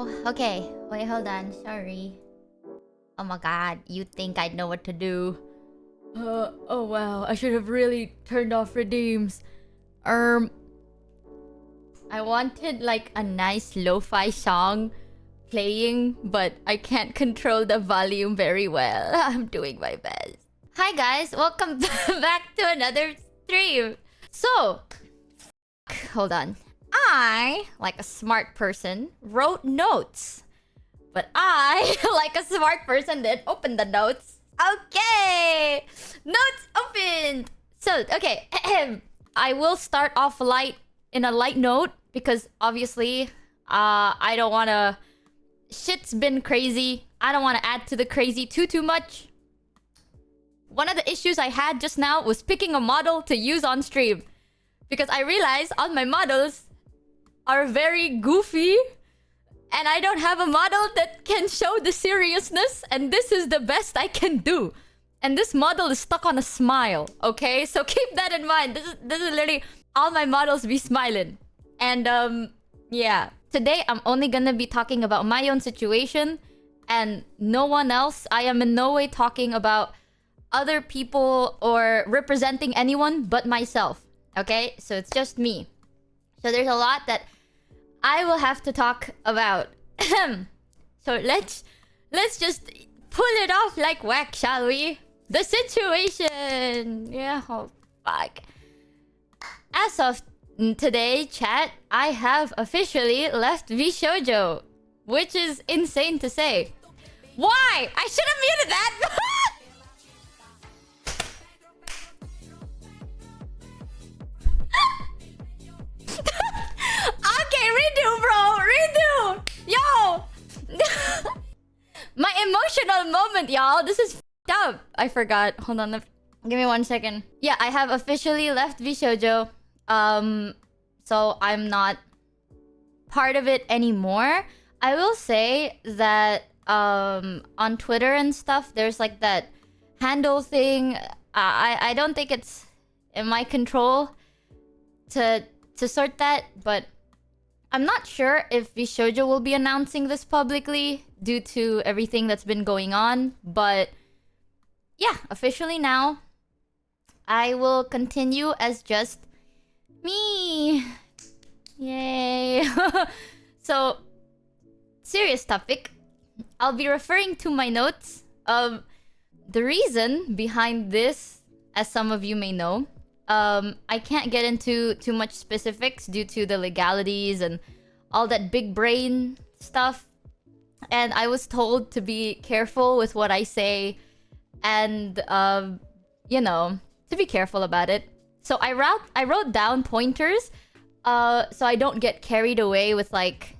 Oh, okay. Wait, hold on. Sorry. Oh my god, you think I know what to do. Oh wow, I should have really turned off redeems. I wanted like a nice lo-fi song playing, but I can't control the volume very well. I'm doing my best. Hi guys, welcome back to another stream. So, hold on. I, like a smart person, wrote notes. But I, like a smart person, then opened the notes. Okay! Notes opened! So, okay. I will start off light in a light note because obviously, I don't want to... Shit's been crazy. I don't want to add to the crazy too much. One of the issues I had just now was picking a model to use on stream. Because I realized all my models are very goofy. And I don't have a model that can show the seriousness. And this is the best I can do. And this model is stuck on a smile. Okay? So keep that in mind. This is literally all my models be smiling. And yeah. Today I'm only gonna be talking about my own situation. And no one else. I am in no way talking about other people or representing anyone but myself. Okay? So it's just me. So there's a lot that I will have to talk about. So let's just pull it off like wax, shall we? The situation. Yeah, oh fuck. As of today, chat, I have officially left Vshojo, which is insane to say. Why? I should have muted that. Okay, redo, bro. Redo. Yo. My emotional moment, y'all. This is f***ed up. I forgot. Hold on. Give me 1 second. Yeah, I have officially left Vshojo. So I'm not part of it anymore. I will say that on Twitter and stuff, there's like that handle thing. I don't think it's in my control to sort that, but I'm not sure if Vshojo will be announcing this publicly due to everything that's been going on. But yeah, officially now, I will continue as just me. Yay. So, serious topic. I'll be referring to my notes. The reason behind this, as some of you may know, I can't get into too much specifics due to the legalities and all that big brain stuff. And I was told to be careful with what I say and, you know, to be careful about it. So I wrote down pointers so I don't get carried away with, like,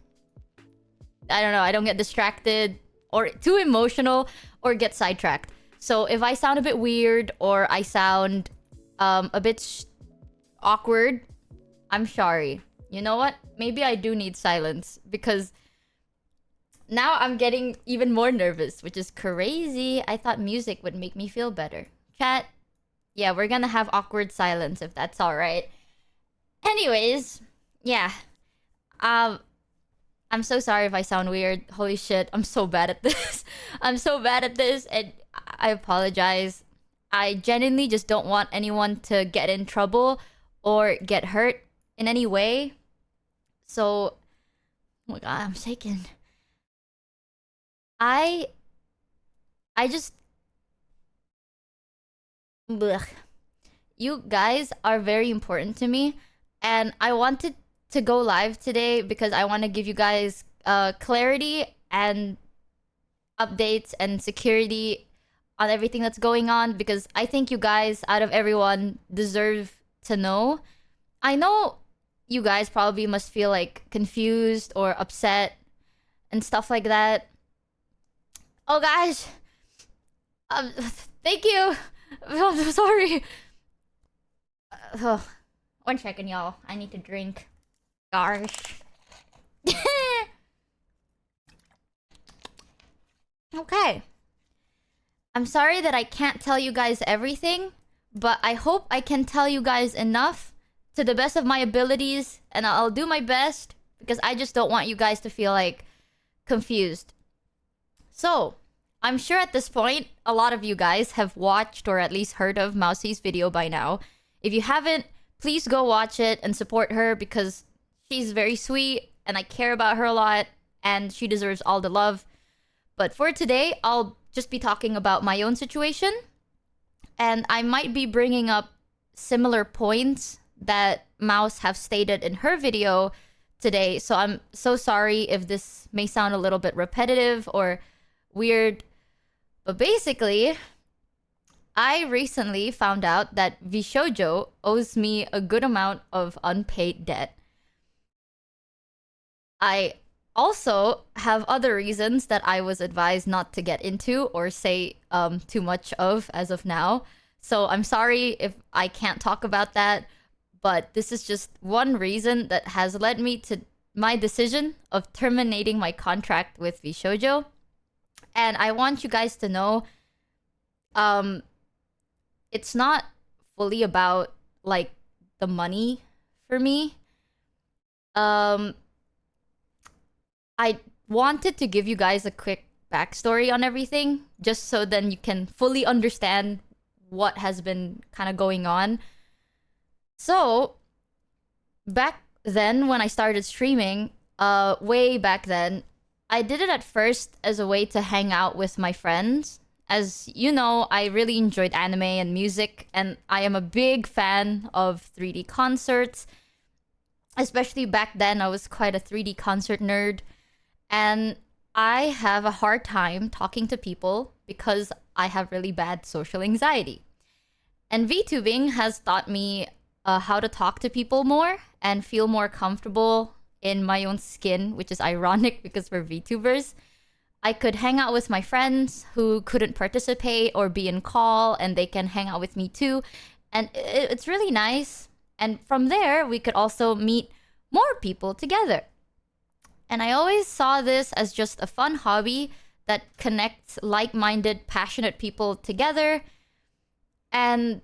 I don't know, I don't get distracted or too emotional or get sidetracked. So if I sound a bit weird or I sound a bit awkward, I'm sorry. You know what? Maybe I do need silence because now I'm getting even more nervous, which is crazy. I thought music would make me feel better. Chat, yeah, we're gonna have awkward silence if that's all right. Anyways, yeah. I'm so sorry if I sound weird. Holy shit, I'm so bad at this. I'm so bad at this, and I apologize. I genuinely just don't want anyone to get in trouble or get hurt in any way. So, oh my god, I'm shaking. I just... Blech. You guys are very important to me, and I wanted to go live today because I want to give you guys clarity and updates and security on everything that's going on, because I think you guys, out of everyone, deserve to know. I know you guys probably must feel like confused or upset and stuff like that. Oh gosh. Thank you. I'm sorry. 1 second, y'all. I need to drink. Gosh. Okay. I'm sorry that I can't tell you guys everything, but I hope I can tell you guys enough to the best of my abilities, and I'll do my best because I just don't want you guys to feel like confused. So, I'm sure at this point, a lot of you guys have watched or at least heard of Mousie's video by now. If you haven't, please go watch it and support her because she's very sweet and I care about her a lot and she deserves all the love. But for today, I'll just be talking about my own situation and I might be bringing up similar points that Mouse have stated in her video today. So I'm so sorry if this may sound a little bit repetitive or weird. But basically, I recently found out that Vshojo owes me a good amount of unpaid debt. I also have other reasons that I was advised not to get into or say too much of as of now. So I'm sorry if I can't talk about that, but this is just one reason that has led me to my decision of terminating my contract with Vshojo. And I want you guys to know, it's not fully about like the money for me. I wanted to give you guys a quick backstory on everything, just so then you can fully understand what has been kind of going on. So, back then when I started streaming, way back then, I did it at first as a way to hang out with my friends. As you know, I really enjoyed anime and music, and I am a big fan of 3D concerts. Especially back then, I was quite a 3D concert nerd. And I have a hard time talking to people because I have really bad social anxiety. And VTubing has taught me how to talk to people more and feel more comfortable in my own skin, which is ironic because we're VTubers. I could hang out with my friends who couldn't participate or be in call, and they can hang out with me too. And it's really nice. And from there, we could also meet more people together. And I always saw this as just a fun hobby that connects like-minded, passionate people together. And,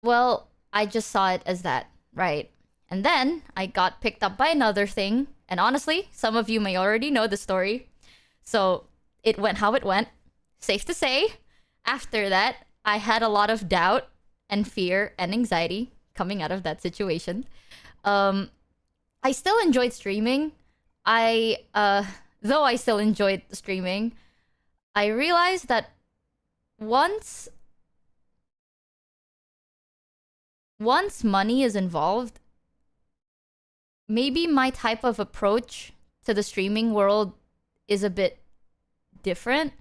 well, I just saw it as that, right? And then I got picked up by another thing. And honestly, some of you may already know the story. So it went how it went. Safe to say, after that, I had a lot of doubt and fear and anxiety coming out of that situation. I still enjoyed streaming. Though I still enjoyed streaming, I realized that once money is involved, maybe my type of approach to the streaming world is a bit different.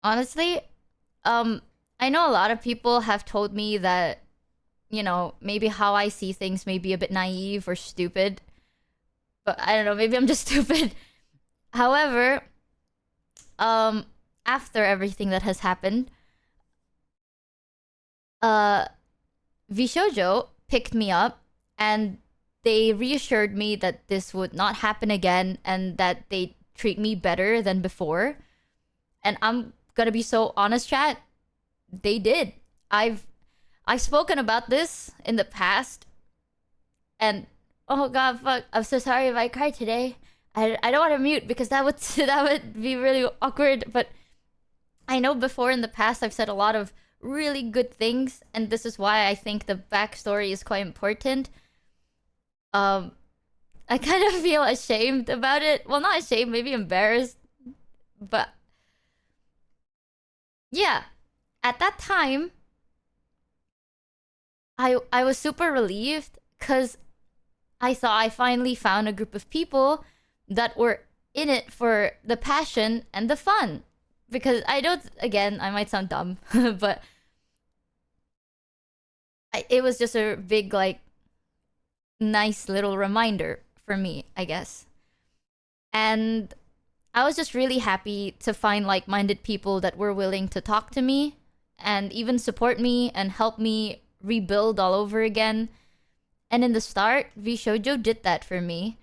Honestly, I know a lot of people have told me that, you know, maybe how I see things may be a bit naive or stupid. But I don't know, maybe I'm just stupid. However, after everything that has happened, Vshojo picked me up and they reassured me that this would not happen again and that they treat me better than before. And I'm gonna be so honest, chat. They did. I've spoken about this in the past. And oh god, fuck. I'm so sorry if I cry today. I don't want to mute because that would be really awkward. But I know before in the past I've said a lot of really good things, and this is why I think the backstory is quite important. I kind of feel ashamed about it. Well, not ashamed, maybe embarrassed. But yeah, at that time, I was super relieved because I thought I finally found a group of people that were in it for the passion and the fun. Because I don't, again, I might sound dumb, but it was just a big, like, nice little reminder for me, I guess. And I was just really happy to find like-minded people that were willing to talk to me and even support me and help me rebuild all over again. And in the start, Vshojo did that for me.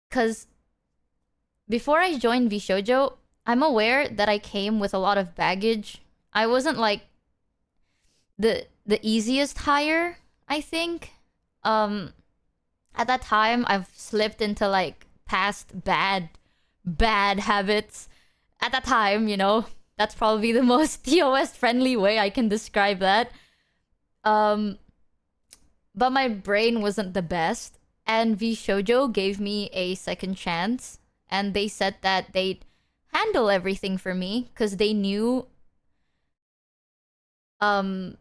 Because before I joined Vshojo, I'm aware that I came with a lot of baggage. I wasn't like the easiest hire, I think. At that time, I've slipped into like past bad habits at that time, you know. That's probably the most TOS friendly way I can describe that. But my brain wasn't the best, and Vshojo gave me a second chance, and they said that they'd handle everything for me because they knew how,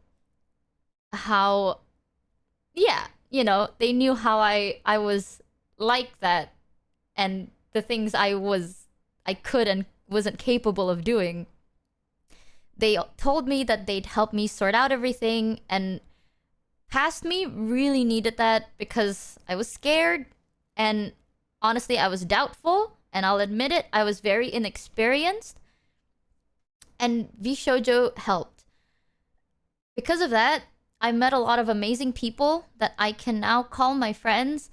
yeah, you know, they knew how I was like that, and the things I could and wasn't capable of doing. They told me that they'd help me sort out everything, and past me really needed that because I was scared, and honestly I was doubtful, and I'll admit it, I was very inexperienced, and Vshojo helped. Because of that, I met a lot of amazing people that I can now call my friends.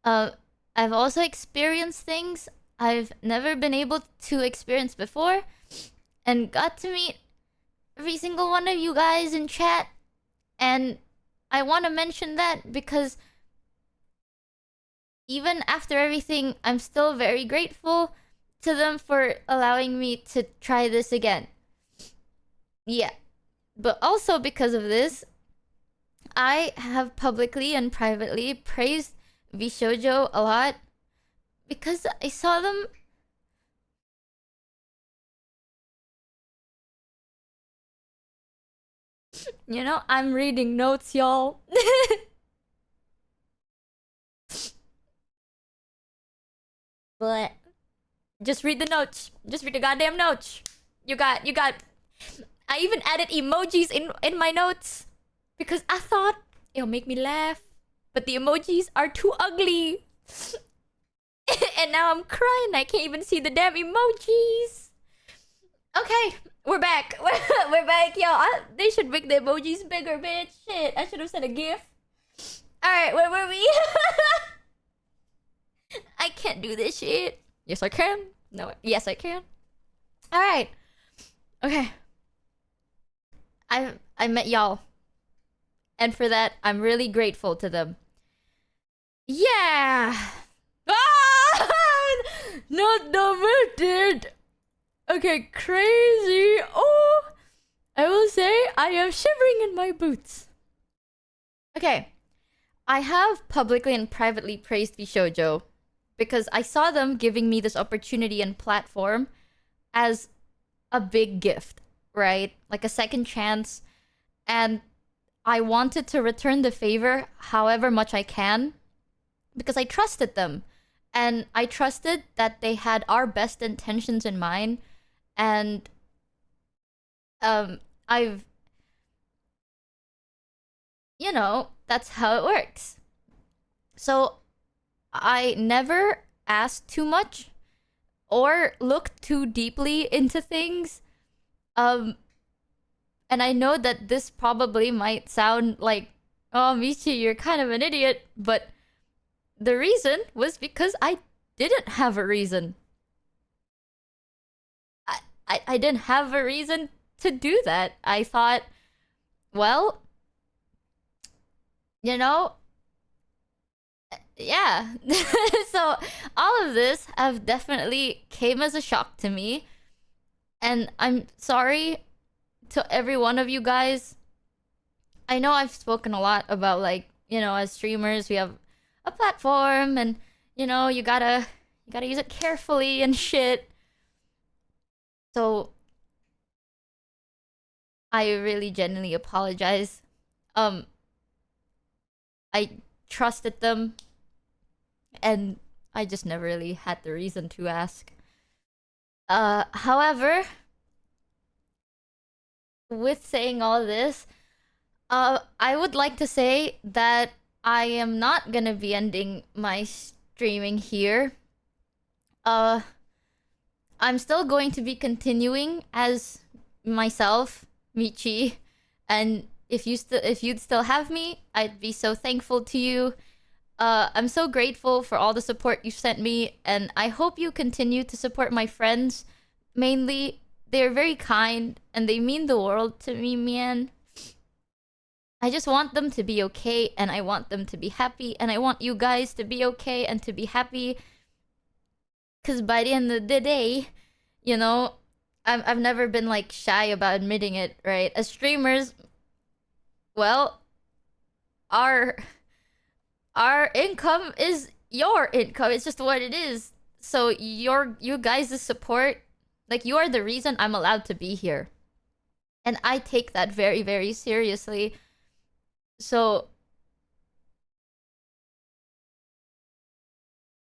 I've also experienced things I've never been able to experience before, and got to meet every single one of you guys in chat. And I want to mention that because even after everything, I'm still very grateful to them for allowing me to try this again. Yeah. But also because of this, I have publicly and privately praised Vshojo a lot because I saw them you know, I'm reading notes, y'all. But just read the notes. Just read the goddamn notes. You got I even added emojis in my notes because I thought it'll make me laugh. But the emojis are too ugly. And now I'm crying. I can't even see the damn emojis. Okay, we're back. We're back, yo. They should make the emojis bigger, bitch. Shit, I should have said a GIF. Alright, where were we? I can't do this shit. Yes, I can. No, yes, I can. Alright. Okay. I met y'all. And for that, I'm really grateful to them. Yeah! Ah! Not demented! Okay, crazy. Oh! I will say I am shivering in my boots. Okay. I have publicly and privately praised Vshojo because I saw them giving me this opportunity and platform as a big gift, right? Like a second chance. And I wanted to return the favor however much I can because I trusted them. And I trusted that they had our best intentions in mind. And I've, you know, that's how it works. So I never asked too much or looked too deeply into things. And I know that this probably might sound like, oh, Michi, you're kind of an idiot, but the reason was because I didn't have a reason. I didn't have a reason to do that. I thought, well, you know, yeah. So all of this have definitely came as a shock to me. And I'm sorry to every one of you guys. I know I've spoken a lot about, like, you know, as streamers, we have a platform and, you know, you gotta use it carefully and shit. So I really genuinely apologize. I trusted them and I just never really had the reason to ask. However, with saying all this, I would like to say that I am not gonna be ending my streaming here. I'm still going to be continuing as myself, Michi, and if you'd still have me, I'd be so thankful to you. I'm so grateful for all the support you've sent me, and I hope you continue to support my friends. Mainly, they're very kind, and they mean the world to me, man. I just want them to be okay, and I want them to be happy, and I want you guys to be okay and to be happy. Cause by the end of the day, you know, I've never been like shy about admitting it, right? As streamers, well, our our income is your income. It's just what it is. So you guys' support, like you are the reason I'm allowed to be here. And I take that very, very seriously. So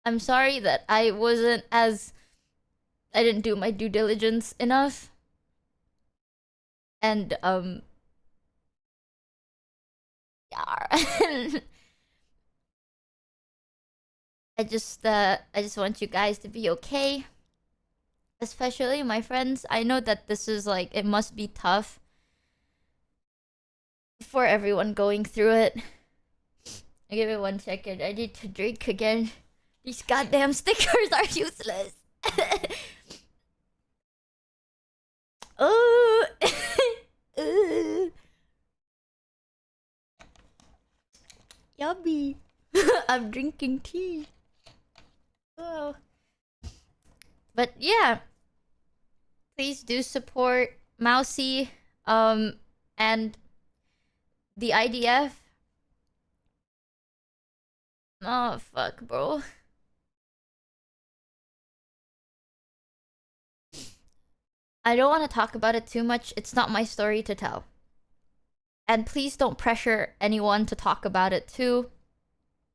I'm sorry that I didn't do my due diligence enough. And yeah. I just want you guys to be okay. Especially my friends. I know that this is like it must be tough for everyone going through it. Give me 1 second. I need to drink again. These goddamn stickers are useless. Oh. Yummy. I'm drinking tea. Oh. But yeah, please do support Mousy, and the IDF. Oh fuck, bro. I don't want to talk about it too much. It's not my story to tell. And please don't pressure anyone to talk about it too.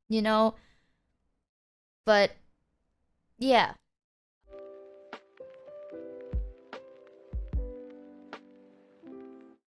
You know? But yeah.